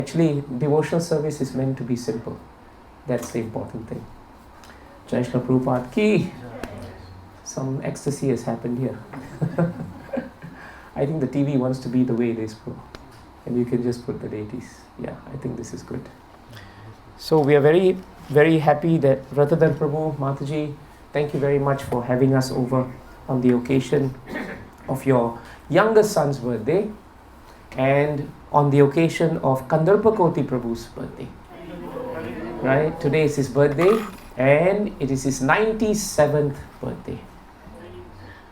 Actually, devotional service is meant to be simple. That's the important thing. Krishna Premanjana ki. Some ecstasy has happened here. I think the TV wants to be the way it is, bro. And you can just put the deities. Yeah, I think this is good. So we are very, very happy that Ratadan Prabhu, Mataji, thank you very much for having us over on the occasion of your youngest son's birthday and on the occasion of Kandarpakoti Prabhu's birthday. Right? Today is his birthday and it is his 97th birthday.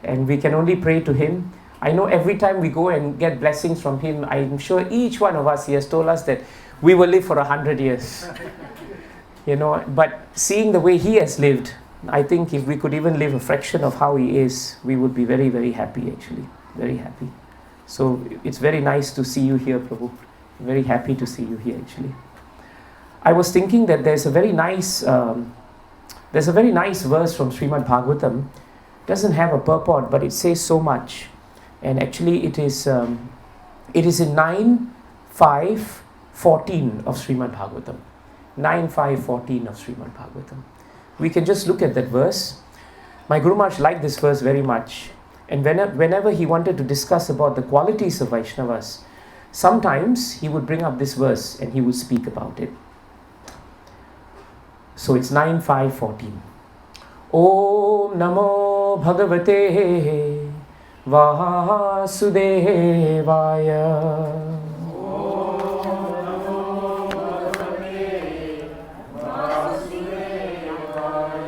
And we can only pray to him. I know every time we go and get blessings from him, I'm sure each one of us, he has told us that we will live for 100 years. You know, but seeing the way he has lived, I think if we could even live a fraction of how he is, we would be very, very happy actually. Very happy. So it's very nice to see you here, Prabhu. Very happy to see you here actually. I was thinking that there's a very nice verse from Srimad Bhagavatam. Doesn't have a purport, but it says so much. And actually it is in 9.5.14 of Srimad Bhagavatam. 9.5.14 of Srimad Bhagavatam. We can just look at that verse. My Guru Maharaj liked this verse very much. And whenever he wanted to discuss about the qualities of Vaishnavas, sometimes he would bring up this verse and he would speak about it. So it's 9.5.14. Om Namo Bhagavate Vasudevaya.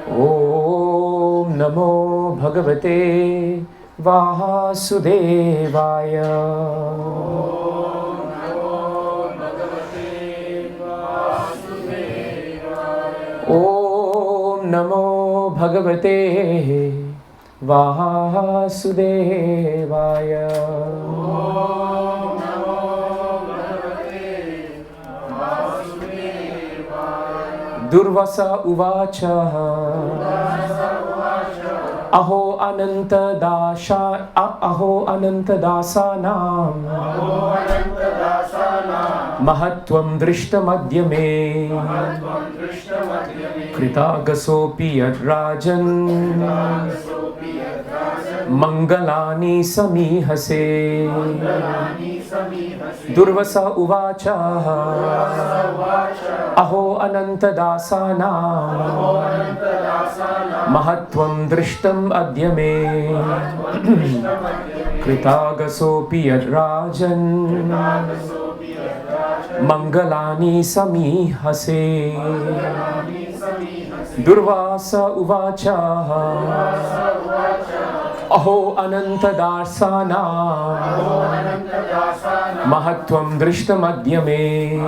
Om Namo Bhagavate Vasudevaya. Om Namo Bhagavate Vasudevaya. Durvasa Uvacha Aho Ananta Dasanam Mahatvam Drishta Madhyame Kritagasopi Yadrajan Mangalani Samihase. Durvasa Uvacha Aho Ananta Dasana Mahatvam Drishtam Adyame Kritagasopi Yadrajan Mangalani Samihase. Durvasa Uvacha Aho Ananta Dasana Mahatvam Drishta Madhyame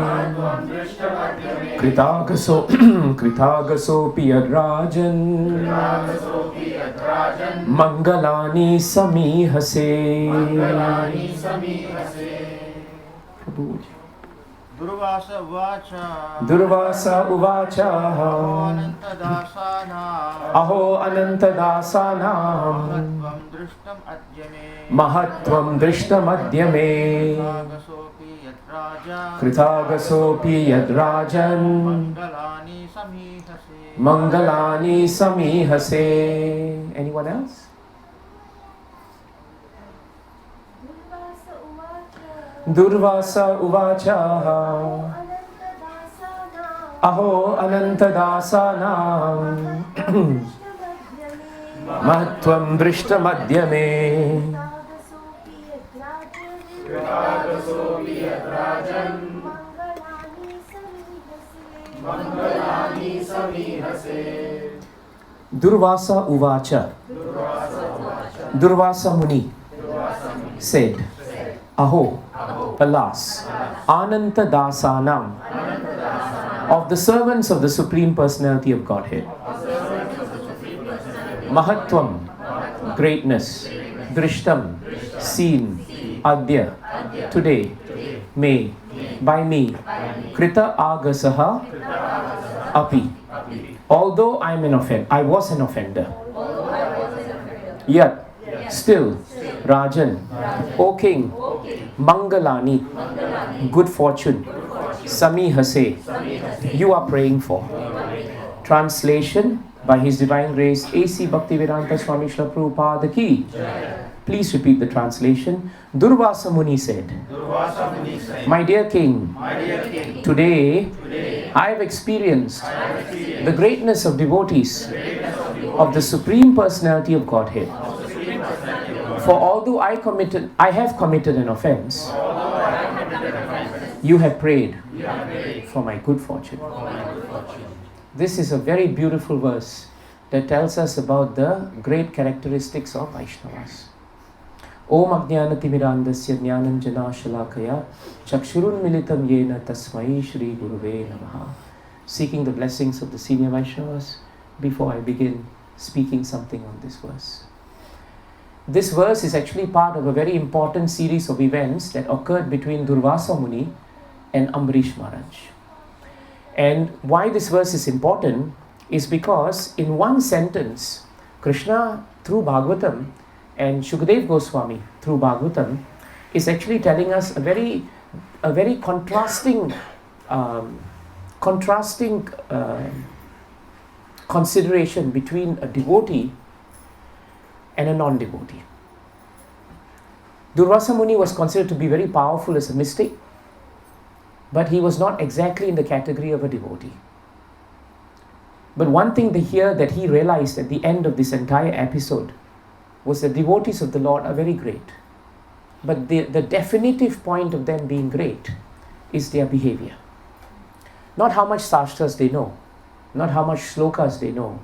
Kritagasopi Yadrajan Mangalani Samihase. Durvasa Uvacha Aho Ananta Dasana Mahatvam Drishta Madhyame Kritagasopi Yadrajan Mangalani Samihase. Anyone else? Durvasa Uvacha Aho Ananta Dasana Mahatvam Drishta Madhyame Durvasa Uvacha. Durvasa Muni said, Aho, alas, Ananta Dasanam, of the servants of the Supreme Personality of Godhead. Mahatvam, greatness. Drishtam, seen. Adya, today. May, by me. Krita Agasaha, Api. Although I was an offender. Yet, still, Rajan, O King, Mangalani, good fortune, Samihase, you are praying for. Translation by His Divine Grace A.C. Bhaktivedanta Swami Srila Prabhupada Ki. Please repeat the translation. Durvasa Muni said, My dear King, today I have experienced the greatness of devotees of the Supreme Personality of Godhead. For although I have committed an offense, you have prayed for my good fortune. This is a very beautiful verse that tells us about the great characteristics of Vaishnavas. Om Ajnana Timirandasya Jnananjana Shalakaya Chakshurun Militam Yena Tasmai Shri Guruve Namaha. Seeking the blessings of the senior Vaishnavas before I begin speaking something on this verse. This verse is actually part of a very important series of events that occurred between Durvasa Muni and Ambarish Maharaj. And why this verse is important is because in one sentence, Krishna through Bhagavatam and Shukadev Goswami through Bhagavatam is actually telling us a very contrasting consideration between a devotee and a non-devotee. Durvasa Muni was considered to be very powerful as a mystic, but he was not exactly in the category of a devotee. But one thing that he realized at the end of this entire episode was that devotees of the Lord are very great. But the definitive point of them being great is their behavior. Not how much sastras they know, not how much slokas they know,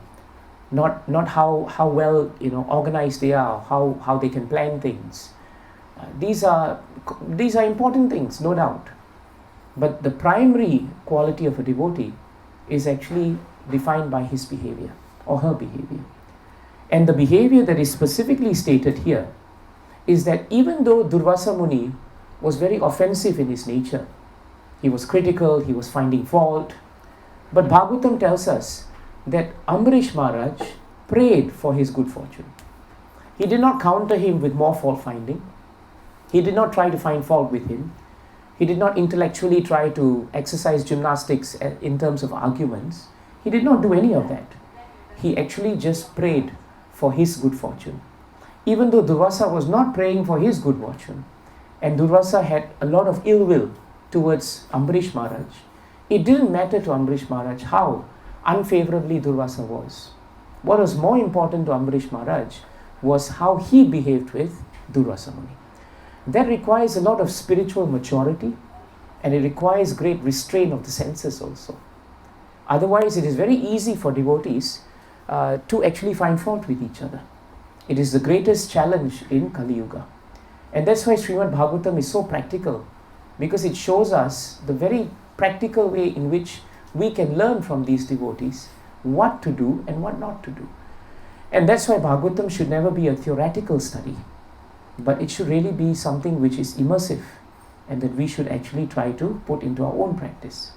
not how well organized they are, how they can plan things. These are important things, no doubt. But the primary quality of a devotee is actually defined by his behavior or her behavior. And the behavior that is specifically stated here is that even though Durvasa Muni was very offensive in his nature, he was critical, he was finding fault, but Bhagavatam tells us that Ambarish Maharaj prayed for his good fortune. He did not counter him with more fault finding. He did not try to find fault with him. He did not intellectually try to exercise gymnastics in terms of arguments. He did not do any of that. He actually just prayed for his good fortune. Even though Durvasa was not praying for his good fortune, and Durvasa had a lot of ill will towards Ambarish Maharaj, it didn't matter to Ambarish Maharaj how unfavorably Durvasa was. What was more important to Ambarish Maharaj was how he behaved with Durvasa Muni. That requires a lot of spiritual maturity, and it requires great restraint of the senses also. Otherwise, it is very easy for devotees to actually find fault with each other. It is the greatest challenge in Kali Yuga. And that's why Srimad Bhagavatam is so practical, because it shows us the very practical way in which we can learn from these devotees what to do and what not to do. And that's why Bhagavatam should never be a theoretical study, but it should really be something which is immersive and that we should actually try to put into our own practice.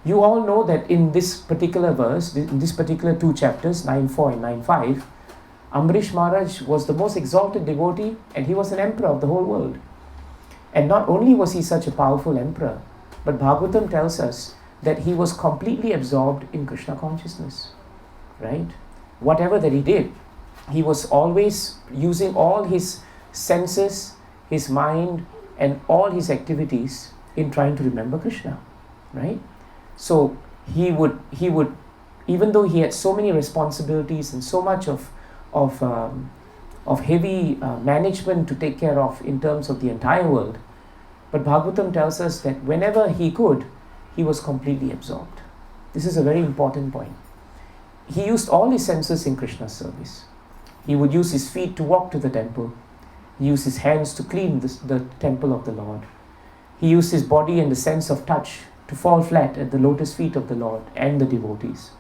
You all know that in this particular verse, in this particular two chapters, 9.4 and 9.5, Ambarish Maharaj was the most exalted devotee and he was an emperor of the whole world. And not only was he such a powerful emperor, but Bhagavatam tells us that he was completely absorbed in Krishna consciousness, right? Whatever that he did, he was always using all his senses, his mind, and all his activities in trying to remember Krishna, right? So he would, even though he had so many responsibilities and so much of heavy management to take care of in terms of the entire world, but Bhagavatam tells us that whenever he could, he was completely absorbed. This is a very important point. He used all his senses in Krishna's service. He would use his feet to walk to the temple. He used his hands to clean the temple of the Lord. He used his body and the sense of touch to fall flat at the lotus feet of the Lord and the devotees.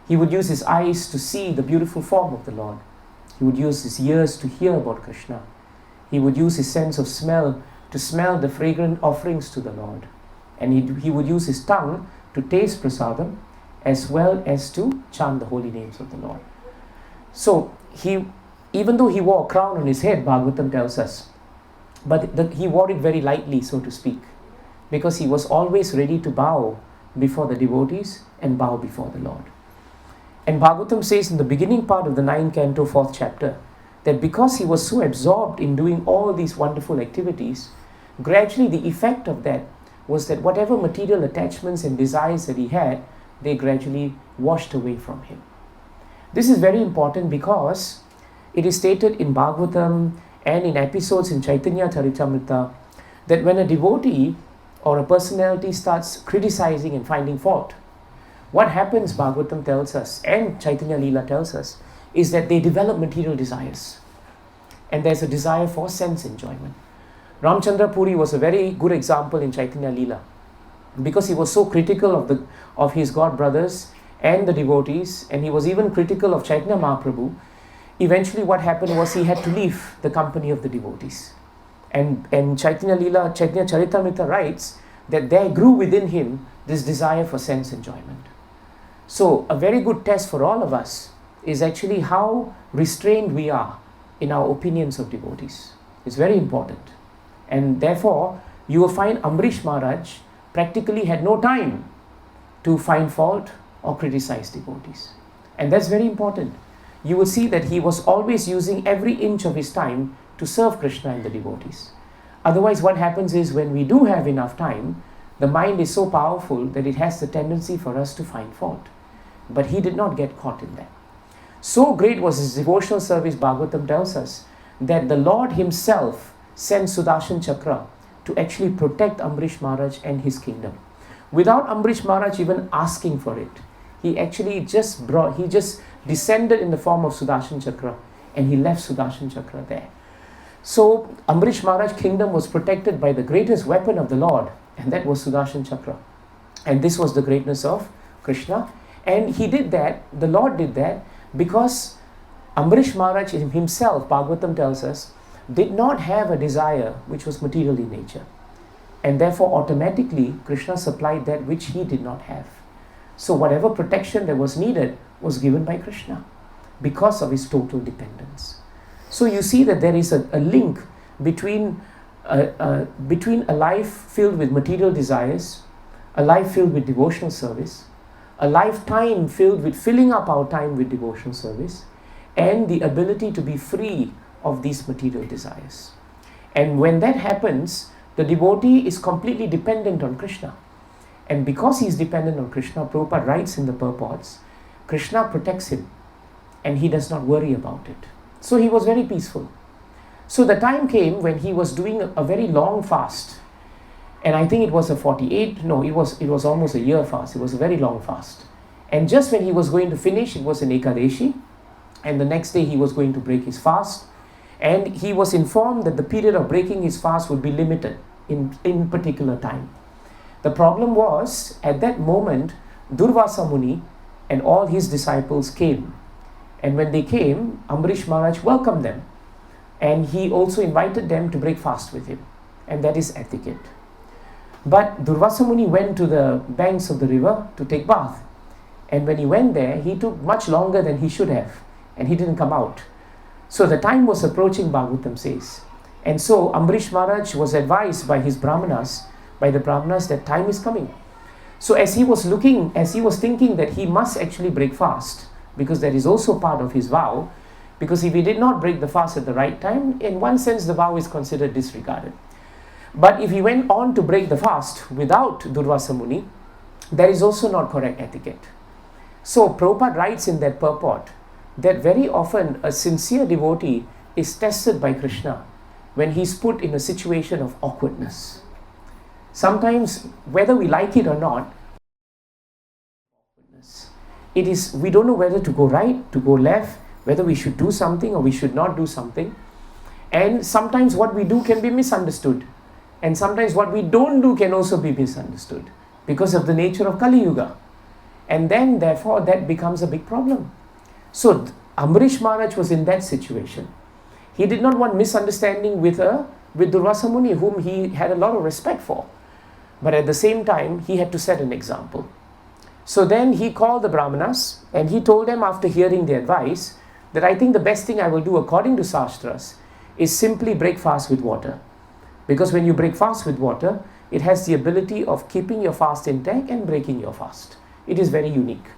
He would use his eyes to see the beautiful form of the Lord. He would use his ears to hear about Krishna. He would use his sense of smell to smell the fragrant offerings to the Lord. And he would use his tongue to taste prasadam as well as to chant the holy names of the Lord. So even though he wore a crown on his head, Bhagavatam tells us, but he wore it very lightly, so to speak, because he was always ready to bow before the devotees and bow before the Lord. And Bhagavatam says in the beginning part of the 9th canto, 4th chapter, that because he was so absorbed in doing all these wonderful activities, gradually the effect of that was that whatever material attachments and desires that he had, they gradually washed away from him. This is very important because it is stated in Bhagavatam and in episodes in Chaitanya Charitamrita that when a devotee or a personality starts criticizing and finding fault, what happens, Bhagavatam tells us, and Chaitanya Leela tells us, is that they develop material desires. And there's a desire for sense enjoyment. Ramchandra Puri was a very good example in Chaitanya Leela, because he was so critical of his god brothers and the devotees, and he was even critical of Chaitanya Mahaprabhu. Eventually what happened was he had to leave the company of the devotees. And Chaitanya Leela, Chaitanya Charitamrita writes that there grew within him this desire for sense enjoyment. So a very good test for all of us is actually how restrained we are in our opinions of devotees. It's very important. And therefore, you will find Amrish Maharaj practically had no time to find fault or criticize devotees. And that's very important. You will see that he was always using every inch of his time to serve Krishna and the devotees. Otherwise, what happens is when we do have enough time, the mind is so powerful that it has the tendency for us to find fault. But he did not get caught in that. So great was his devotional service, Bhagavatam tells us, that the Lord himself sent Sudarshan Chakra to actually protect Amrish Maharaj and his kingdom. Without Amrish Maharaj even asking for it, he actually just descended in the form of Sudarshan Chakra, and he left Sudarshan Chakra there. So Amrish Maharaj's kingdom was protected by the greatest weapon of the Lord, and that was Sudarshan Chakra. And this was the greatness of Krishna. And he did that, the Lord did that, because Amrish Maharaj himself, Bhagavatam tells us, did not have a desire which was material in nature. And therefore automatically Krishna supplied that which he did not have. So whatever protection that was needed was given by Krishna because of his total dependence. So you see that there is a link between a life filled with material desires, a life filled with devotional service, a lifetime filled with filling up our time with devotional service, and the ability to be free of these material desires. And when that happens, the devotee is completely dependent on Krishna. And because he is dependent on Krishna, Prabhupada writes in the purports, Krishna protects him and he does not worry about it. So he was very peaceful. So the time came when he was doing a very long fast. And I think it was it was almost a year fast. It was a very long fast. And just when he was going to finish, it was an Ekadashi. And the next day he was going to break his fast. And he was informed that the period of breaking his fast would be limited in particular time. The problem was, at that moment, Durvasa Muni and all his disciples came. And when they came, Amrish Maharaj welcomed them. And he also invited them to break fast with him. And that is etiquette. But Durvasa Muni went to the banks of the river to take bath. And when he went there, he took much longer than he should have. And he didn't come out. So the time was approaching, Bhagavatam says. And so Amrish Maharaj was advised by the Brahmanas, that time is coming. So as he was thinking that he must actually break fast, because that is also part of his vow, because if he did not break the fast at the right time, in one sense the vow is considered disregarded. But if he went on to break the fast without Durvasa Muni, that is also not correct etiquette. So Prabhupada writes in that purport that very often a sincere devotee is tested by Krishna when he is put in a situation of awkwardness. Sometimes, whether we like it or not, we don't know whether to go right, to go left, whether we should do something or we should not do something. And sometimes what we do can be misunderstood. And sometimes what we don't do can also be misunderstood because of the nature of Kali Yuga. And then, therefore, that becomes a big problem. So, Amrish Maharaj was in that situation. He did not want misunderstanding with Durvasa Muni, whom he had a lot of respect for. But at the same time, he had to set an example. So then he called the Brahmanas and he told them, after hearing the advice, that I think the best thing I will do according to Shastras is simply break fast with water. Because when you break fast with water, it has the ability of keeping your fast intact and breaking your fast. It is very unique.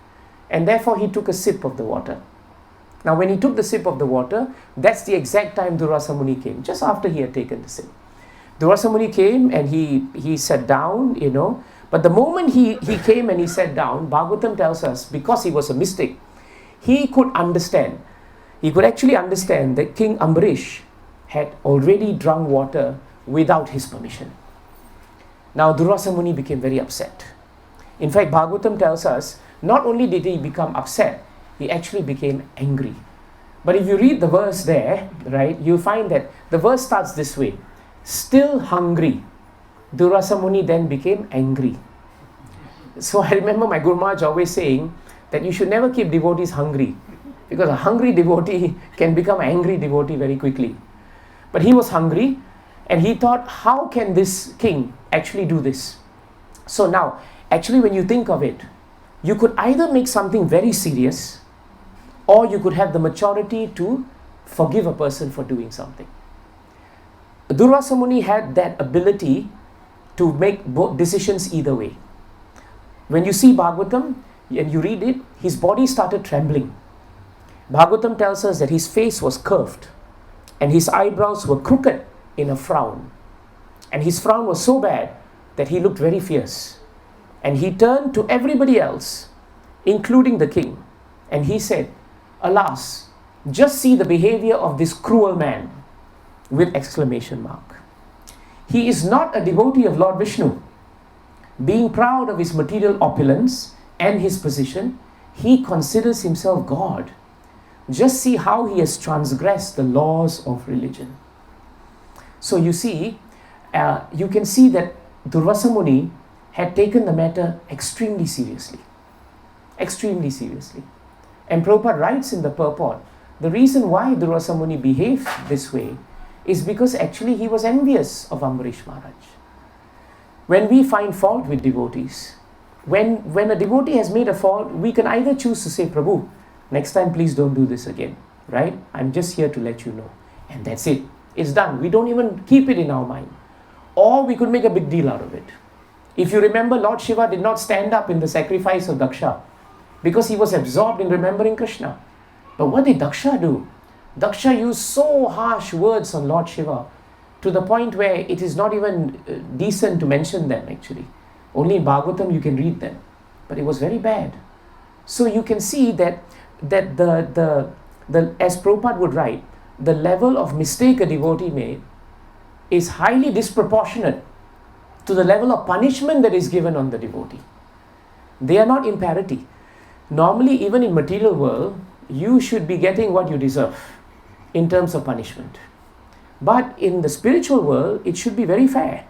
And therefore he took a sip of the water. Now when he took the sip of the water, that's the exact time Durvasa Muni came, just after he had taken the sip. Durvasa Muni came and he sat down, but the moment he came and he sat down, Bhagavatam tells us, because he was a mystic, he could actually understand that King Ambarish had already drunk water without his permission. Now Durvasa Muni became very upset. In fact, Bhagavatam tells us, not only did he become upset, he actually became angry. But if you read the verse there, right, you find that the verse starts this way. Still hungry, Durvasa Muni then became angry. So I remember my Guru Maharaj always saying that you should never keep devotees hungry, because a hungry devotee can become an angry devotee very quickly. But he was hungry and he thought, how can this king actually do this? So now, actually when you think of it, you could either make something very serious, or you could have the maturity to forgive a person for doing something. Durvasa Muni had that ability to make both decisions either way. When you see Bhagavatam and you read it, his body started trembling. Bhagavatam tells us that his face was curved and his eyebrows were crooked in a frown. And his frown was so bad that he looked very fierce. And he turned to everybody else, including the king, and he said, alas, just see the behavior of this cruel man, with exclamation mark. He is not a devotee of Lord Vishnu. Being proud of his material opulence and his position, he considers himself God. Just see how he has transgressed the laws of religion. So you see, you can see that Durvasa Muni had taken the matter extremely seriously. Extremely seriously. And Prabhupada writes in the purport, the reason why Durvasa Muni behaved this way is because actually he was envious of Ambarish Maharaj. When we find fault with devotees, when a devotee has made a fault, we can either choose to say, Prabhu, next time please don't do this again, right? I'm just here to let you know. And that's it. It's done. We don't even keep it in our mind. Or we could make a big deal out of it. If you remember, Lord Shiva did not stand up in the sacrifice of Daksha because he was absorbed in remembering Krishna. But what did Daksha do? Daksha used so harsh words on Lord Shiva to the point where it is not even decent to mention them actually. Only in Bhagavatam you can read them. But it was very bad. So you can see that the as Prabhupada would write, the level of mistake a devotee made is highly disproportionate to the level of punishment that is given on the devotee. They are not in parity. Normally, even in material world, you should be getting what you deserve in terms of punishment. But in the spiritual world, it should be very fair.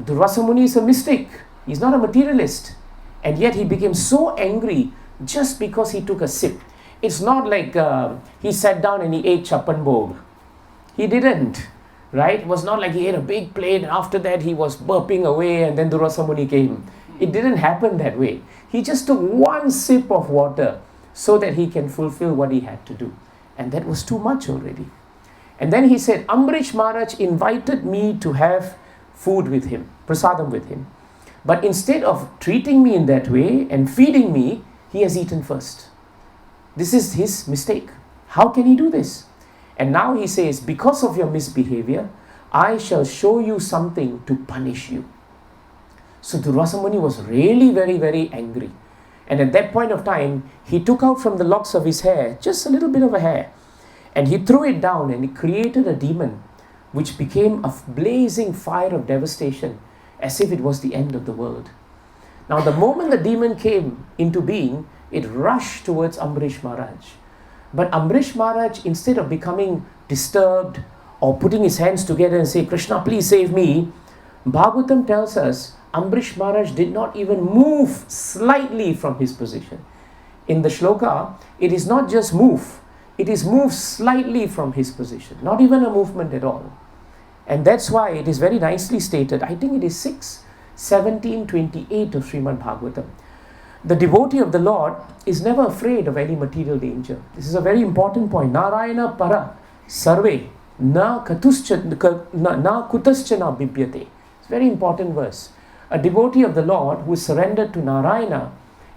Durvasa Muni is a mystic. He's not a materialist. And yet he became so angry just because he took a sip. It's not like he sat down and he ate chapan bhog. He didn't. Right? It was not like he ate a big plate and after that he was burping away and then Durvasa Muni came. It didn't happen that way. He just took one sip of water so that he can fulfill what he had to do. And that was too much already. And then he said, Ambarish Maharaj invited me to have food with him, prasadam with him. But instead of treating me in that way and feeding me, he has eaten first. This is his mistake. How can he do this? And now he says, because of your misbehavior, I shall show you something to punish you. So Durvasa Muni was really very, very angry. And at that point of time, he took out from the locks of his hair, just a little bit of a hair, and he threw it down and he created a demon, which became a blazing fire of devastation, as if it was the end of the world. Now the moment the demon came into being, it rushed towards Ambarish Maharaj. But Ambarish Maharaj, instead of becoming disturbed or putting his hands together and say, Krishna, please save me, Bhagavatam tells us Ambarish Maharaj did not even move slightly from his position. In the shloka, it is not just move, it is move slightly from his position, not even a movement at all. And that's why it is very nicely stated, I think it is 6:17-28 of Srimad Bhagavatam. The devotee of the Lord is never afraid of any material danger. This is a very important point. Narayana para sarve na kutascha na bibhyate. It's Very important verse. A devotee of the Lord who is surrendered to Narayana,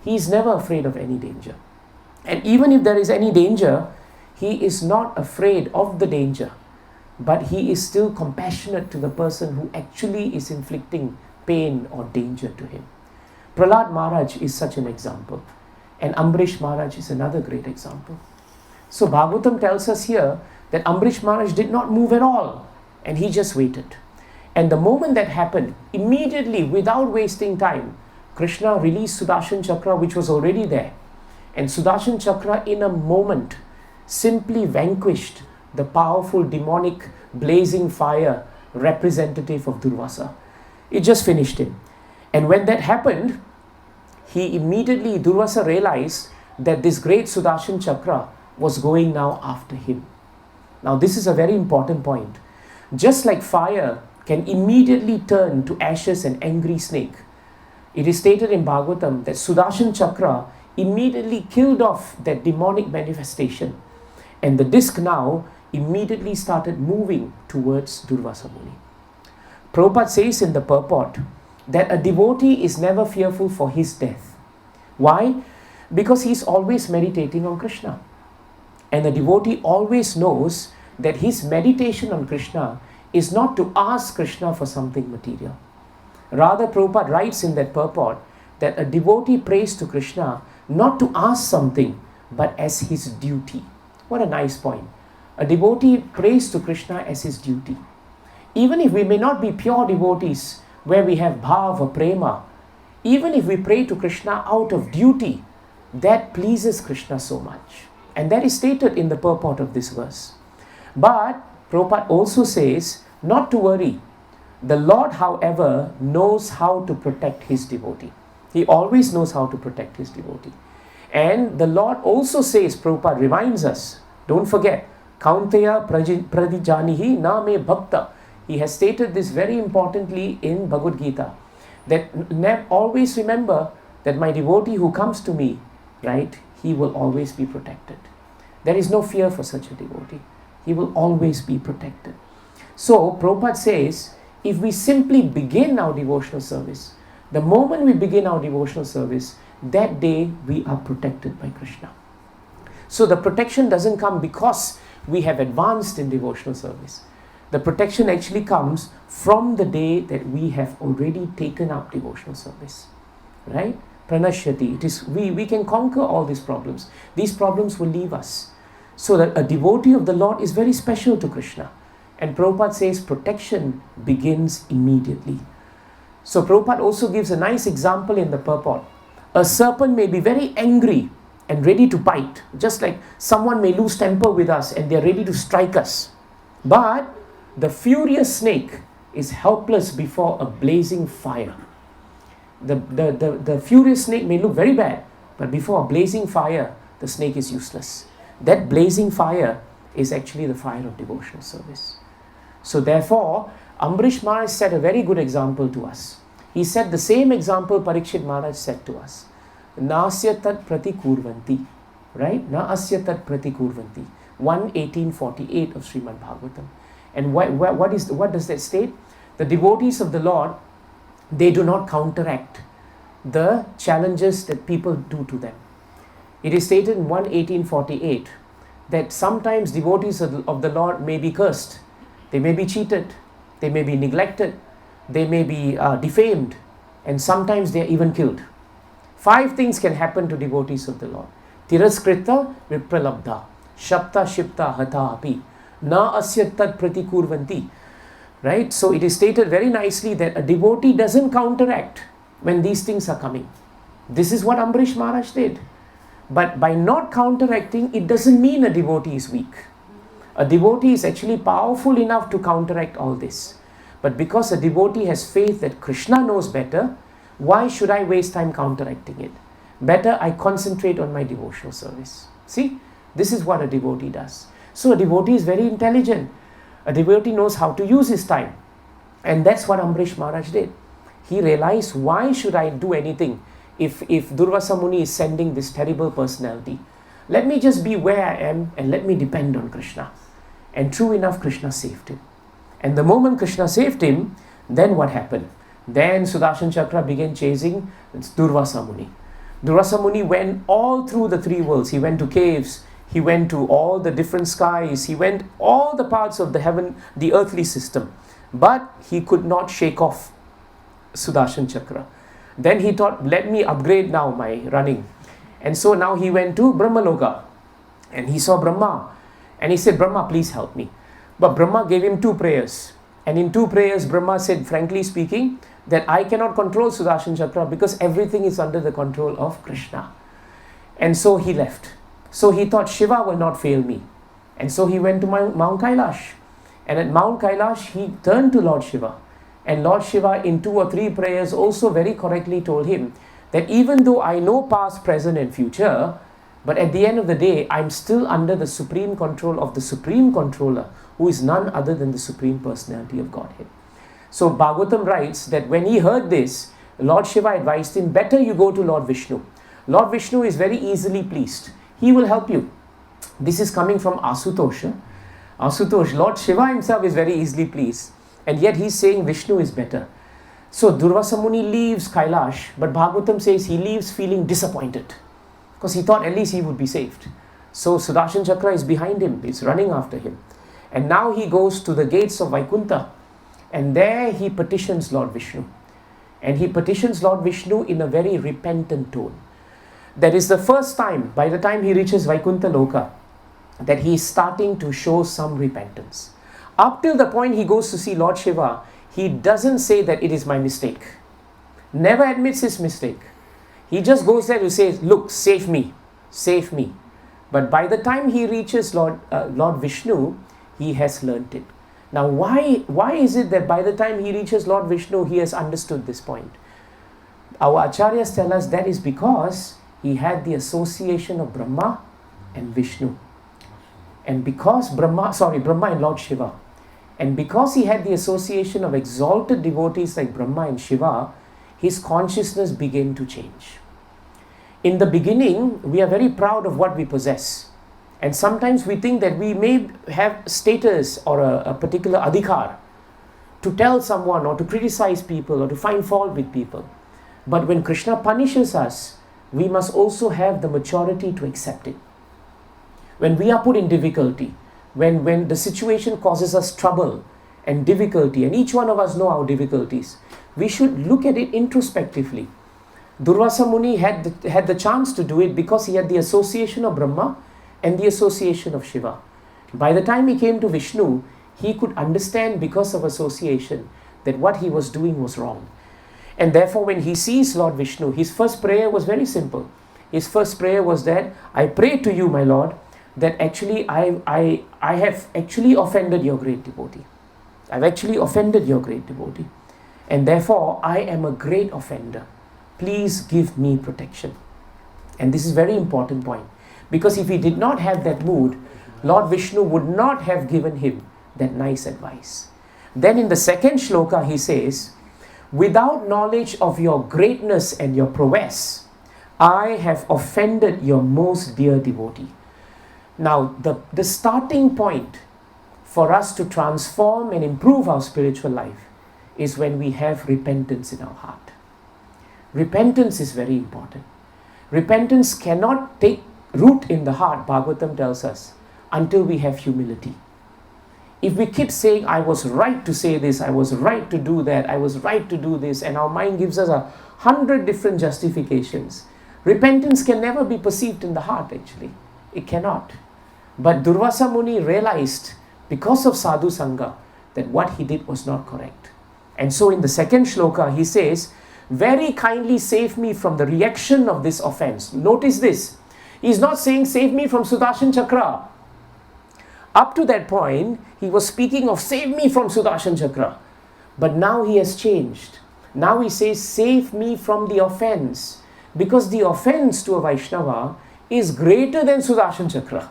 he is never afraid of any danger. And even if there is any danger, he is not afraid of the danger, but he is still compassionate to the person who actually is inflicting pain or danger to him. Prahlad Maharaj is such an example, and Ambrish Maharaj is another great example. So Bhagavatam tells us here that Ambrish Maharaj did not move at all, and he just waited. And the moment that happened, immediately, without wasting time, Krishna released Sudarshan Chakra, which was already there. And Sudarshan Chakra, in a moment, simply vanquished the powerful demonic blazing fire representative of Durvasa. It just finished him. And when that happened, Durvasa realized that this great Sudarshan Chakra was going now after him. Now this is a very important point. Just like fire can immediately turn to ashes an angry snake, it is stated in Bhagavatam that Sudarshan Chakra immediately killed off that demonic manifestation, and the disc now immediately started moving towards Durvasa Muni. Prabhupada says in the purport that a devotee is never fearful for his death. Why? Because he is always meditating on Krishna. And the devotee always knows that his meditation on Krishna is not to ask Krishna for something material. Rather, Prabhupada writes in that purport that a devotee prays to Krishna not to ask something, but as his duty. What a nice point. A devotee prays to Krishna as his duty. Even if we may not be pure devotees, where we have bhav or prema, even if we pray to Krishna out of duty, that pleases Krishna so much. And that is stated in the purport of this verse. But Prabhupada also says not to worry. The Lord, however, knows how to protect his devotee. He always knows how to protect his devotee. And the Lord also says, Prabhupada reminds us, don't forget, Kaunteya pradijanihi na me bhakta. He has stated this very importantly in Bhagavad Gita, that always remember that my devotee who comes to me, right, he will always be protected. There is no fear for such a devotee. He will always be protected. So Prabhupada says, if we simply begin our devotional service, the moment we begin our devotional service, that day we are protected by Krishna. So the protection doesn't come because we have advanced in devotional service. The protection actually comes from the day that we have already taken up devotional service. Right? Pranashyati. It is we can conquer all these problems. These problems will leave us. So that a devotee of the Lord is very special to Krishna. And Prabhupada says protection begins immediately. So Prabhupada also gives a nice example in the purport. A serpent may be very angry and ready to bite, just like someone may lose temper with us and they are ready to strike us. But the furious snake is helpless before a blazing fire. The furious snake may look very bad, but before a blazing fire, the snake is useless. That blazing fire is actually the fire of devotional service. So therefore, Ambrish Maharaj set a very good example to us. He set the same example Parikshit Maharaj set to us. Nasya tat pratikurvanti. Right? Na asya tat pratikurvanti. 1:1848 of Srimad Bhagavatam. And what does that state? The devotees of the Lord, they do not counteract the challenges that people do to them. It is stated in 1:1848 that sometimes devotees of the Lord may be cursed. They may be cheated. They may be neglected. They may be defamed. And sometimes they are even killed. 5 things can happen to devotees of the Lord. Tiraskrita vipralabdha. Shapta shipta hata api. Na asya tad pratikurvanti. Right? So it is stated very nicely that a devotee doesn't counteract when these things are coming. This is what Ambrish Maharaj did. But by not counteracting, it doesn't mean a devotee is weak. A devotee is actually powerful enough to counteract all this. But because a devotee has faith that Krishna knows better, why should I waste time counteracting it? Better I concentrate on my devotional service. See, this is what a devotee does. So a devotee is very intelligent. A devotee knows how to use his time. And that's what Ambrish Maharaj did. He realized, why should I do anything if Durvasa Muni is sending this terrible personality? Let me just be where I am and let me depend on Krishna. And true enough, Krishna saved him. And the moment Krishna saved him, Then what happened? Then Sudarshan Chakra began chasing Durvasa Muni. Durvasa Muni went all through the three worlds. He went to caves, he went to all the different skies, he went all the parts of the heaven, the earthly system. But he could not shake off Sudarshan Chakra. Then he thought, let me upgrade now my running. And so now he went to Brahmaloka. And he saw Brahma. And he said, Brahma, please help me. But Brahma gave him 2 prayers. And in 2 prayers, Brahma said, frankly speaking, that I cannot control Sudarshan Chakra because everything is under the control of Krishna. And so he left. So he thought Shiva will not fail me. And so he went to Mount Kailash. And at Mount Kailash, he turned to Lord Shiva. And Lord Shiva in 2 or 3 prayers also very correctly told him that even though I know past, present and future, but at the end of the day, I'm still under the supreme control of the Supreme Controller, who is none other than the Supreme Personality of Godhead. So Bhagavatam writes that when he heard this, Lord Shiva advised him, better you go to Lord Vishnu. Lord Vishnu is very easily pleased. He will help you. This is coming from Asutosha. Asutosh, Lord Shiva himself is very easily pleased. And yet he's saying Vishnu is better. So Durvasa Muni leaves Kailash, but Bhagavatam says he leaves feeling disappointed. Because he thought at least he would be saved. So Sudarshan Chakra is behind him, it's running after him. And now he goes to the gates of Vaikuntha. And there he petitions Lord Vishnu. And he petitions Lord Vishnu in a very repentant tone. That is the first time, by the time he reaches Vaikuntha Loka, that he is starting to show some repentance. Up till the point he goes to see Lord Shiva, he doesn't say that it is my mistake. Never admits his mistake. He just goes there to say, look, save me, save me. But by the time he reaches Lord Vishnu, he has learnt it. Now why is it that by the time he reaches Lord Vishnu, he has understood this point? Our acharyas tell us that is because he had the association of Brahma and Vishnu. And because Brahma and Lord Shiva. And because he had the association of exalted devotees like Brahma and Shiva, his consciousness began to change. In the beginning, we are very proud of what we possess. And sometimes we think that we may have status or a particular adhikar to tell someone or to criticize people or to find fault with people. But when Krishna punishes us, we must also have the maturity to accept it. When we are put in difficulty, when the situation causes us trouble and difficulty, and each one of us know our difficulties, we should look at it introspectively. Durvasa Muni had the chance to do it because he had the association of Brahma and the association of Shiva. By the time he came to Vishnu, he could understand because of association that what he was doing was wrong. And therefore when he sees Lord Vishnu, his first prayer was very simple. His first prayer was that, I pray to you, my Lord, that actually I have actually offended your great devotee. I've actually offended your great devotee. And therefore I am a great offender. Please give me protection. And this is a very important point. Because if he did not have that mood, Lord Vishnu would not have given him that nice advice. Then in the second shloka he says, without knowledge of your greatness and your prowess, I have offended your most dear devotee. Now, the starting point for us to transform and improve our spiritual life is when we have repentance in our heart. Repentance is very important. Repentance cannot take root in the heart, Bhagavatam tells us, until we have humility. If we keep saying, I was right to say this, I was right to do that, I was right to do this, and our mind gives us 100 different justifications, repentance can never be perceived in the heart actually. It cannot. But Durvasa Muni realized, because of Sadhu Sangha, that what he did was not correct. And so in the second shloka, he says, very kindly save me from the reaction of this offense. Notice this. He's not saying, save me from Sudarshan Chakra. Up to that point, he was speaking of, save me from Sudarshan Chakra. But now he has changed. Now he says, save me from the offense. Because the offense to a Vaishnava is greater than Sudarshan Chakra.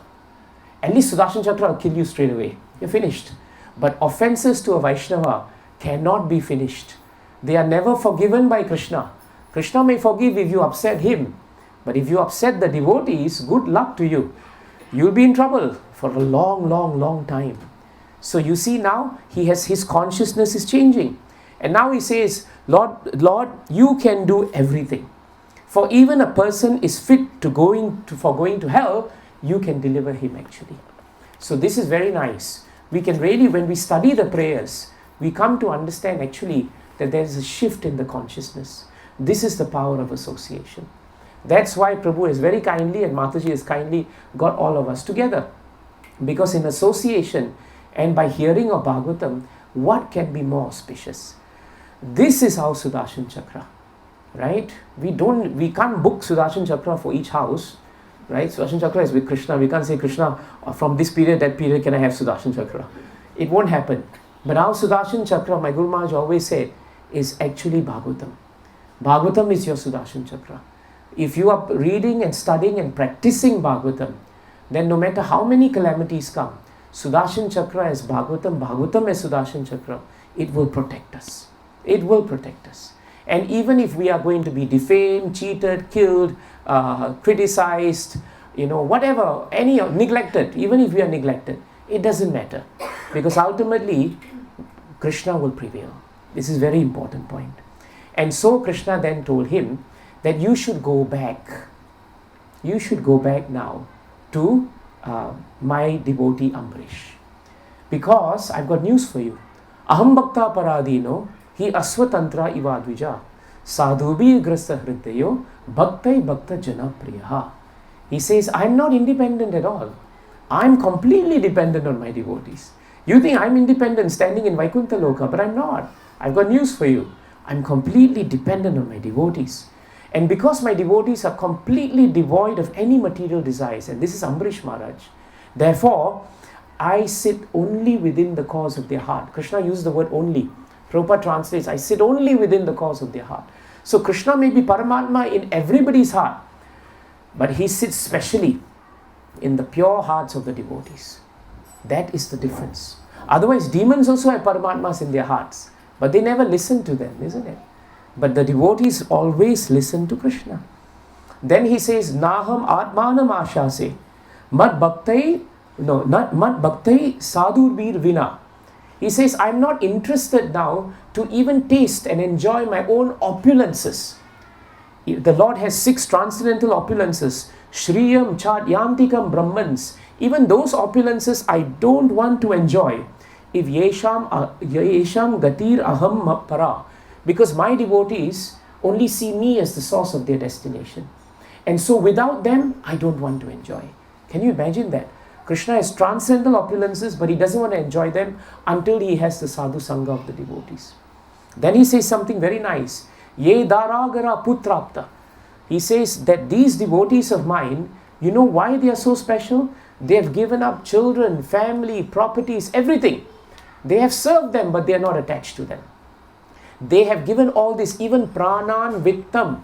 At least Sudarshan Chakra will kill you straight away. You're finished. But offenses to a Vaishnava cannot be finished. They are never forgiven by Krishna. Krishna may forgive if you upset him. But if you upset the devotees, good luck to you. You'll be in trouble for a long, long, long time. So you see now, his consciousness is changing. And now he says, Lord, you can do everything. For even a person is fit for going to hell, you can deliver him actually. So this is very nice. We can really, when we study the prayers, we come to understand actually that there is a shift in the consciousness. This is the power of association. That's why Prabhu has very kindly and Mataji has kindly got all of us together. Because in association and by hearing of Bhagavatam, what can be more auspicious? This is how Sudarshan Chakra, right? We can't book Sudarshan Chakra for each house, right? Sudarshan Chakra is with Krishna. We can't say, Krishna, from this period, that period, can I have Sudarshan Chakra? It won't happen. But our Sudarshan Chakra, my Guru Maharaj always said, is actually Bhagavatam. Bhagavatam is your Sudarshan Chakra. If you are reading and studying and practicing Bhagavatam, then no matter how many calamities come, Sudarshan Chakra as Bhagavatam, Bhagavatam as Sudarshan Chakra, it will protect us. It will protect us. And even if we are going to be defamed, cheated, killed, criticized, whatever, neglected, even if we are neglected, it doesn't matter. Because ultimately, Krishna will prevail. This is a very important point. And so Krishna then told him that you should go back. You should go back now to my devotee Ambarish. Because I've got news for you. Aham bhakta paradino hi asvatantra ivadvija sadhubi grasta hridayo bhaktai bhakta jana priyaha. He says, I'm not independent at all. I'm completely dependent on my devotees. You think I'm independent standing in Vaikuntha Loka, but I'm not. I've got news for you. I'm completely dependent on my devotees. And because my devotees are completely devoid of any material desires, and this is Ambarish Maharaj, therefore, I sit only within the cause of their heart. Krishna used the word only. Prabhupada translates, I sit only within the cause of their heart. So Krishna may be Paramatma in everybody's heart, but he sits specially in the pure hearts of the devotees. That is the difference. Otherwise, demons also have Paramatmas in their hearts, but they never listen to them, isn't it? But the devotees always listen to Krishna. Then he says, Naham Atmanam Ashase, Mad Bhaktai Sadhurbir Vina. He says, I'm not interested now to even taste and enjoy my own opulences. The Lord has 6 transcendental opulences, Shriyam, Chad, Yantikam, Brahmans. Even those opulences I don't want to enjoy. If Yesham Gatir Aham Para. Because my devotees only see me as the source of their destination. And so without them, I don't want to enjoy. Can you imagine that? Krishna has transcendental opulences, but he doesn't want to enjoy them until he has the sadhu sangha of the devotees. Then he says something very nice. Ye daragara putrapta. He says that these devotees of mine, you know why they are so special? They have given up children, family, properties, everything. They have served them, but they are not attached to them. They have given all this, even pranan vittam,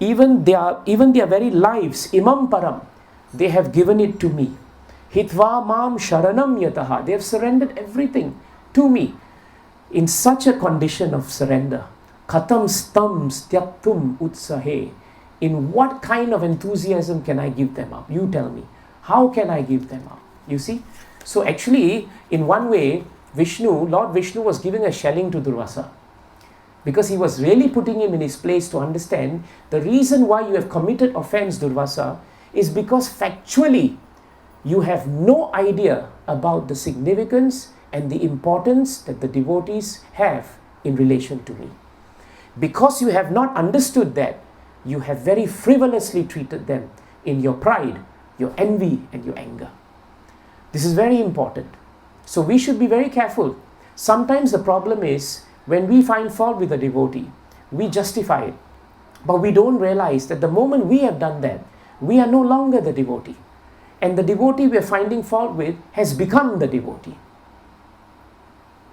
even their very lives, imam param, they have given it to me. Hitva mam sharanam yataha. They have surrendered everything to me. In such a condition of surrender, katam stam styaktum utsahe. In what kind of enthusiasm can I give them up? You tell me. How can I give them up? You see? So actually, in one way, Lord Vishnu was giving a shelling to Durvasa. Because he was really putting him in his place to understand the reason why you have committed offense, Durvasa, is because factually you have no idea about the significance and the importance that the devotees have in relation to me. Because you have not understood that, you have very frivolously treated them in your pride, your envy, and your anger. This is very important. So we should be very careful. Sometimes the problem is, when we find fault with a devotee, we justify it. But we don't realize that the moment we have done that, we are no longer the devotee. And the devotee we are finding fault with has become the devotee.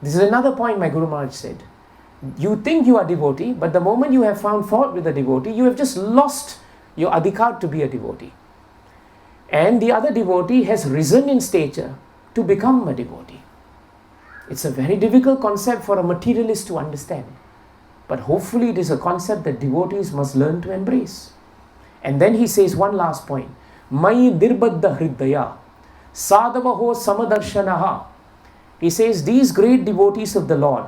This is another point my Guru Maharaj said. You think you are devotee, but the moment you have found fault with a devotee, you have just lost your adhikar to be a devotee. And the other devotee has risen in stature to become a devotee. It's a very difficult concept for a materialist to understand. But hopefully it is a concept that devotees must learn to embrace. And then he says one last point. Mai dirbadda hridaya sadavaho samadarshanaha. He says these great devotees of the Lord,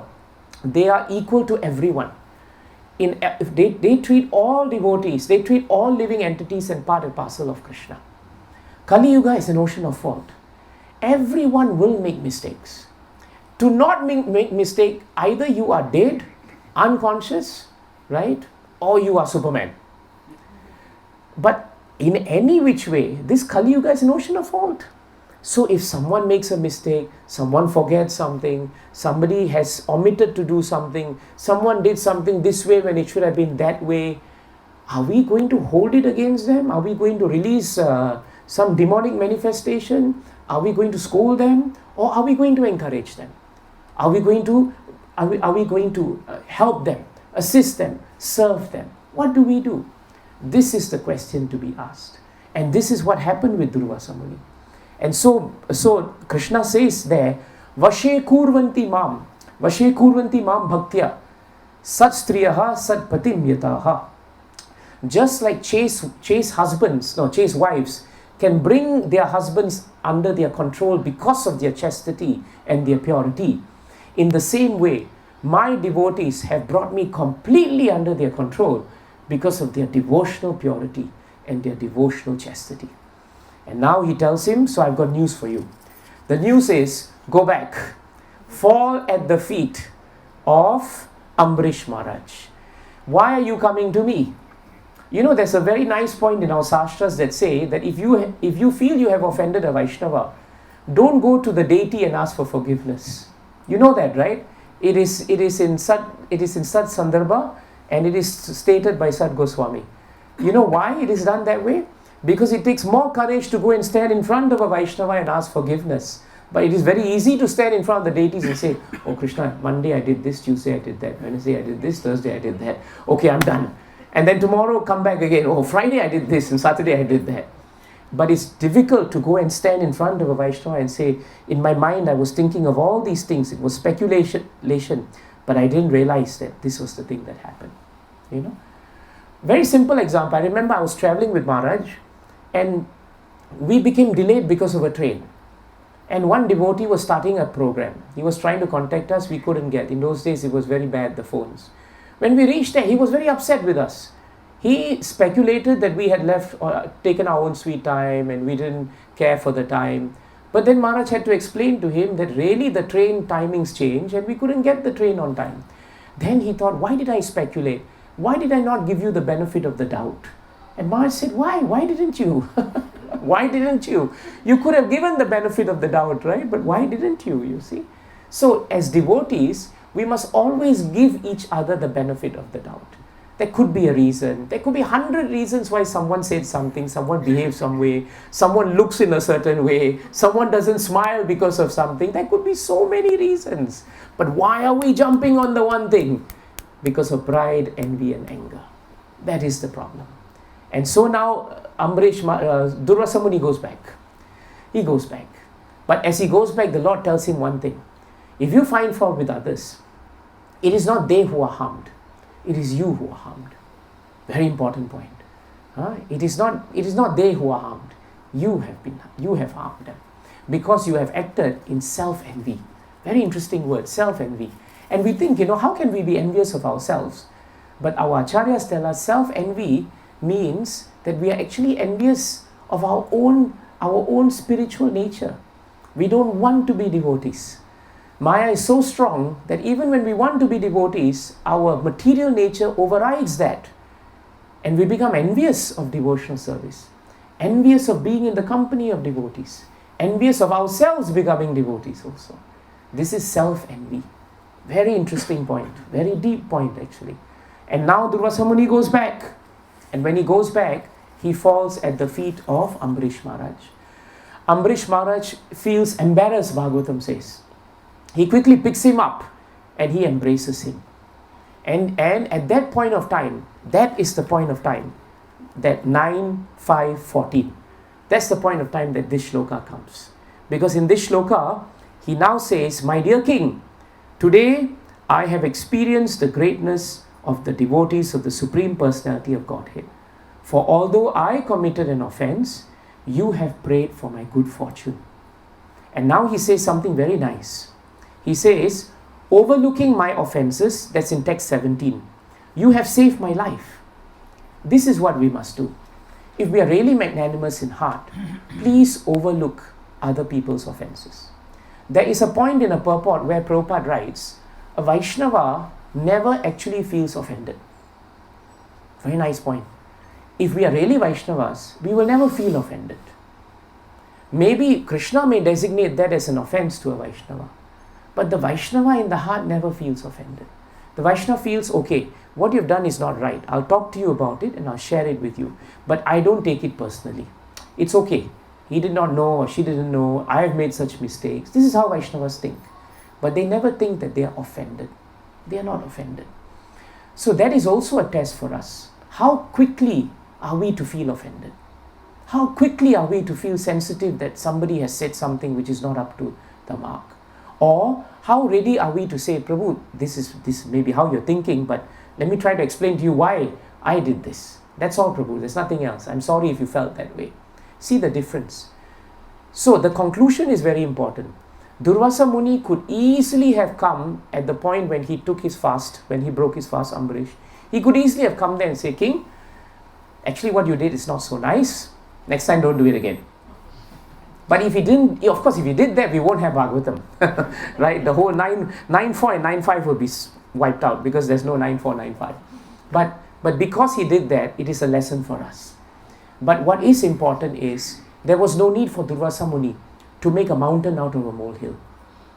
they are equal to everyone. If they treat all devotees, they treat all living entities and part and parcel of Krishna. Kali Yuga is an ocean of fault. Everyone will make mistakes. To not make mistake, either you are dead, unconscious, right, or you are Superman. But in any which way, this Kali Yuga is an ocean of fault. So if someone makes a mistake, someone forgets something, somebody has omitted to do something, someone did something this way when it should have been that way, are we going to hold it against them? Are we going to release some demonic manifestation? Are we going to scold them? Or are we going to encourage them? Are we going to help them, assist them, serve them? What do we do? This is the question to be asked. And this is what happened with Durvasa Muni. And so Krishna says there, Vashe kurvanti mam bhaktya, sat striyaha sat patim yataha. Just like chase wives can bring their husbands under their control because of their chastity and their purity. In the same way, my devotees have brought me completely under their control because of their devotional purity and their devotional chastity. And now he tells him, so I've got news for you. The news is, go back, fall at the feet of Ambrish Maharaj. Why are you coming to me? You know, there's a very nice point in our sastras that say that if you feel you have offended a Vaishnava, don't go to the deity and ask for forgiveness. You know that, right? It is in Sat Sandarbha, and it is stated by Sat Goswami. You know why it is done that way? Because it takes more courage to go and stand in front of a Vaishnava and ask forgiveness. But it is very easy to stand in front of the deities and say, oh Krishna, Monday I did this, Tuesday I did that, Wednesday I did this, Thursday I did that. Okay, I'm done. And then tomorrow come back again. Oh, Friday I did this and Saturday I did that. But it's difficult to go and stand in front of a Vaishnava and say, in my mind I was thinking of all these things. It was speculation, but I didn't realize that this was the thing that happened. You know? Very simple example. I remember I was traveling with Maharaj and we became delayed because of a train. And one devotee was starting a program. He was trying to contact us. We couldn't get. In those days, it was very bad, the phones. When we reached there, he was very upset with us. He speculated that we had left or taken our own sweet time and we didn't care for the time. But then Maharaj had to explain to him that really the train timings changed and we couldn't get the train on time. Then he thought, why did I speculate? Why did I not give you the benefit of the doubt? And Maharaj said, why? Why didn't you? Why didn't you? You could have given the benefit of the doubt, right? But why didn't you, you see? So as devotees, we must always give each other the benefit of the doubt. There could be a reason. There could be 100 reasons why someone said something, someone behaved some way, someone looks in a certain way, someone doesn't smile because of something. There could be so many reasons. But why are we jumping on the one thing? Because of pride, envy and anger. That is the problem. And so now Durvasa Muni goes back. He goes back. But as he goes back, the Lord tells him one thing. If you find fault with others, it is not they who are harmed. It is you who are harmed. Very important point. It is not they who are harmed. You have harmed them. Because you have acted in self-envy. Very interesting word, self-envy. And we think, how can we be envious of ourselves? But our acharyas tell us self-envy means that we are actually envious of our own spiritual nature. We don't want to be devotees. Maya is so strong that even when we want to be devotees, our material nature overrides that. And we become envious of devotional service, envious of being in the company of devotees, envious of ourselves becoming devotees also. This is self-envy. Very interesting point, very deep point actually. And now Durvasa Muni goes back. And when he goes back, he falls at the feet of Ambrish Maharaj. Ambrish Maharaj feels embarrassed, Bhagavatam says. He quickly picks him up and he embraces him. And at that point of time, that is the point of time, that 9-5-14. That's the point of time that this shloka comes. Because in this shloka, he now says, my dear king, today I have experienced the greatness of the devotees of the Supreme Personality of Godhead. For although I committed an offense, you have prayed for my good fortune. And now he says something very nice. He says, Overlooking my offenses, that's in text 17. You have saved my life. This is what we must do. If we are really magnanimous in heart, please overlook other people's offenses. There is a point in a purport where Prabhupada writes, a Vaishnava never actually feels offended. Very nice point. If we are really Vaishnavas, we will never feel offended. Maybe Krishna may designate that as an offense to a Vaishnava, but the Vaishnava in the heart never feels offended. The Vaishnava feels, okay, what you've done is not right. I'll talk to you about it and I'll share it with you, but I don't take it personally. It's okay. He did not know or she didn't know. I have made such mistakes. This is how Vaishnavas think. But they never think that they are offended. They are not offended. So that is also a test for us. How quickly are we to feel offended? How quickly are we to feel sensitive that somebody has said something which is not up to the mark? Or how ready are we to say, Prabhu, this may be how you're thinking, but let me try to explain to you why I did this. That's all, Prabhu. There's nothing else. I'm sorry if you felt that way. See the difference. So the conclusion is very important. Durvasa Muni could easily have come at the point when he took his fast, when he broke his fast, Ambarish. He could easily have come there and say, King, actually what you did is not so nice. Next time don't do it again. But if he didn't, of course, if he did that, we won't have Bhagavatam. Right? The whole 9.4 and 9.5 will be wiped out because there's no 9.4, 9.5. But because he did that, it is a lesson for us. But what is important is, there was no need for Durvasa Muni to make a mountain out of a molehill.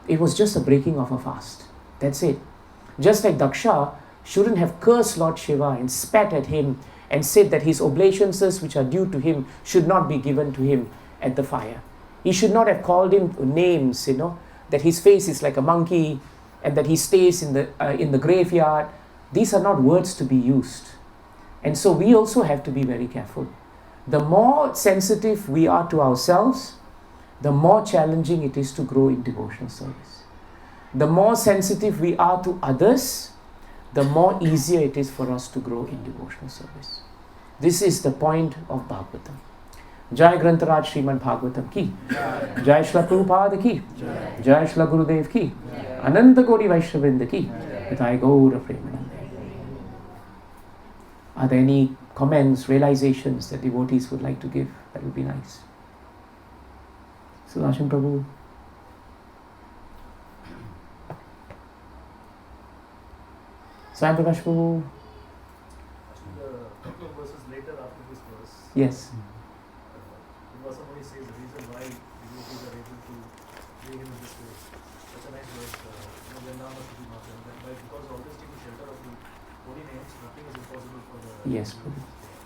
It was just a breaking of a fast. That's it. Just like Daksha shouldn't have cursed Lord Shiva and spat at him and said that his obeisances which are due to him should not be given to him at the fire. He should not have called him names, that his face is like a monkey and that he stays in the graveyard. These are not words to be used. And so we also have to be very careful. The more sensitive we are to ourselves, the more challenging it is to grow in devotional service. The more sensitive we are to others, the more easier it is for us to grow in devotional service. This is the point of Bhagavatam. Jai Grantaraj Srimad Bhagavatam ki, Jai Shla Prabhupada ki, Jai Shla Gurudev ki, Ananta Koti Vaishnavinda ki, Jai Gaura Premanjana. Are there any comments, realizations that devotees would like to give? That would be nice. Sudarshan Prabhu. Swayam Prakash Prabhu. The couple of verses later after this verse, Yes. Durvasa Muni says the reason why devotees are able to bring him in this way. Such a nice verse, because always taking shelter of the holy names, nothing is impossible for the... Yes, Prabhu.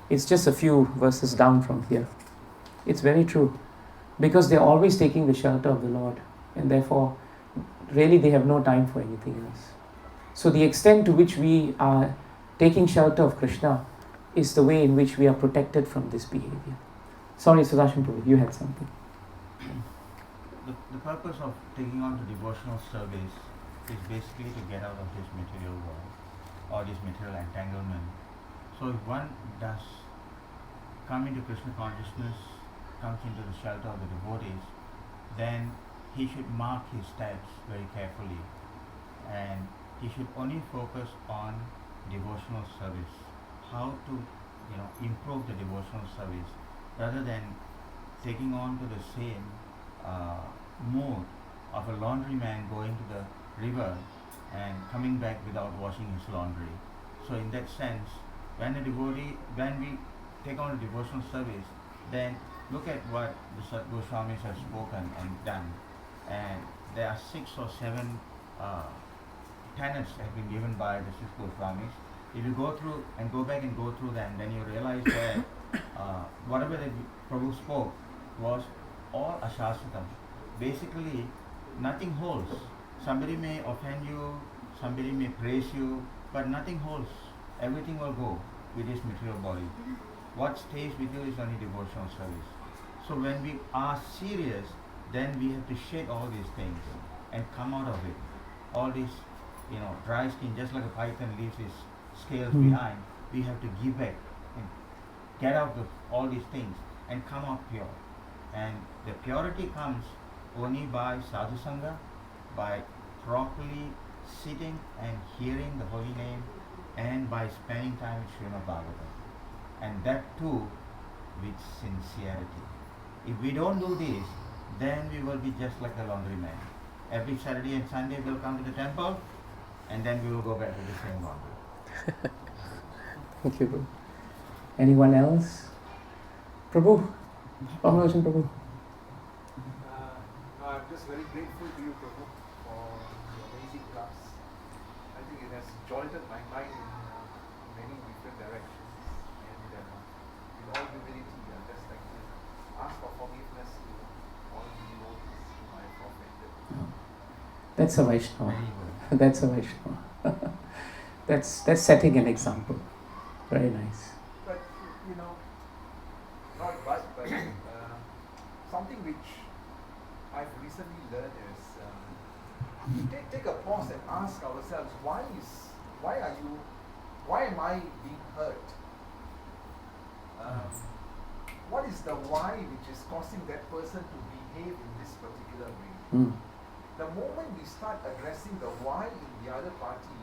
It's just a few verses down from here. It's very true. Because they're always taking the shelter of the Lord. And therefore, really they have no time for anything else. So the extent to which we are taking shelter of Krishna is the way in which we are protected from this behavior. Sorry, Sudarshan Prabhu, you had something. The purpose of taking on the devotional service is basically to get out of this material world or this material entanglement. So if one does come into Krishna consciousness, comes into the shelter of the devotees, then he should mark his steps very carefully and he should only focus on devotional service, how to improve the devotional service rather than taking on to the same mode of a laundryman going to the river and coming back without washing his laundry. So in that sense, when we take on a devotional service, then look at what the Sat Goswamis have spoken and done. And there are 6 or 7 tenets have been given by the 6 Goswamis. If you go through and go back and go through them, then you realize that whatever the Prabhu spoke was all ashasvatam. Basically, nothing holds. Somebody may offend you, somebody may praise you, but nothing holds. Everything will go with this material body. What stays with you is only devotional service. So when we are serious, then we have to shed all these things and come out of it. All this, dry skin, just like a python leaves his scales behind, we have to give back and get out of all these things and come out pure. And the purity comes only by sadhu sangha, by properly sitting and hearing the holy name and by spending time with Srimad Bhagavatam. And that too with sincerity. If we don't do this, then we will be just like the laundryman. Every Saturday and Sunday we'll come to the temple and then we will go back to the same laundry. Thank you, Prabhu. Anyone else? Prabhu? Pamalojan Prabhu? No, I'm just very grateful to you, Prabhu, for the amazing class. I think it has jolted my mind in many different directions. And with all humility, I'd just like to ask for forgiveness to all the devotees whom I have offended. That's a Vaishnava. That's a Vaishnava. That's setting an example. Very nice. But, something which I've recently learned is take a pause and ask ourselves, why am I being hurt? What is the why which is causing that person to behave in this particular way? The moment we start addressing the why in the other party,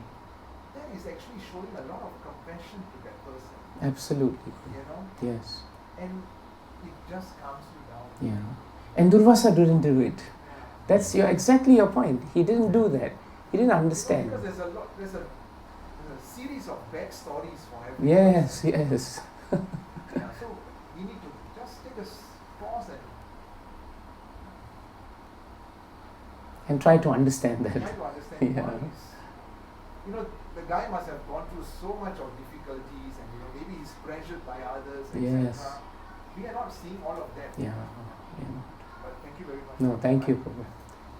that is actually showing a lot of compassion to that person. Absolutely. Yes. And it just calms you down. Yeah. And Durvasa didn't do it. That's exactly your point. He didn't do that. He didn't understand. Because there's a series of bad stories for everyone. Yes. So we need to just take a pause and try to understand that. Try to understand Yeah. what is. The guy must have gone through so much of difficulties, and maybe he's pressured by others, etc. Yes. We are not seeing all of that. Yeah. But thank you very much. No, thank you, Prabhu.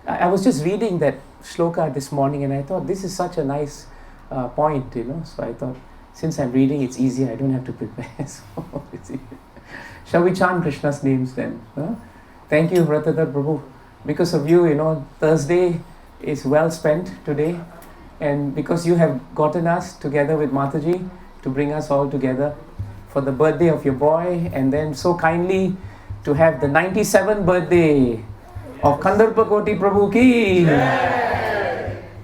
I was just reading that shloka this morning and I thought this is such a nice point, So I thought, since I'm reading, it's easier. I don't have to prepare. So it's easier. Shall we chant Krishna's names then? Huh? Thank you, Vratadar Prabhu. Because of you, Thursday is well spent today. And because you have gotten us together with Mataji to bring us all together for the birthday of your boy, and then so kindly to have the 97th birthday of Kandarpakoti Prabhu ki.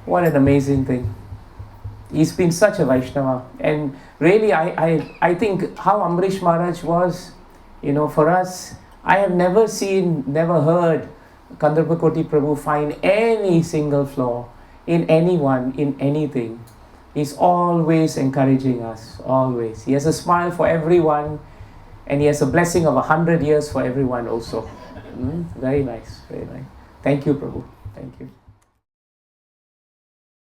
What an amazing thing. He's been such a Vaishnava. And really, I think how Amrish Maharaj was, for us, I have never heard Kandarpakoti Prabhu find any single flaw in anyone, in anything. He's always encouraging us, always. He has a smile for everyone, and he has a blessing of 100 years for everyone also. Very nice, very nice. Thank you, Prabhu. Thank you.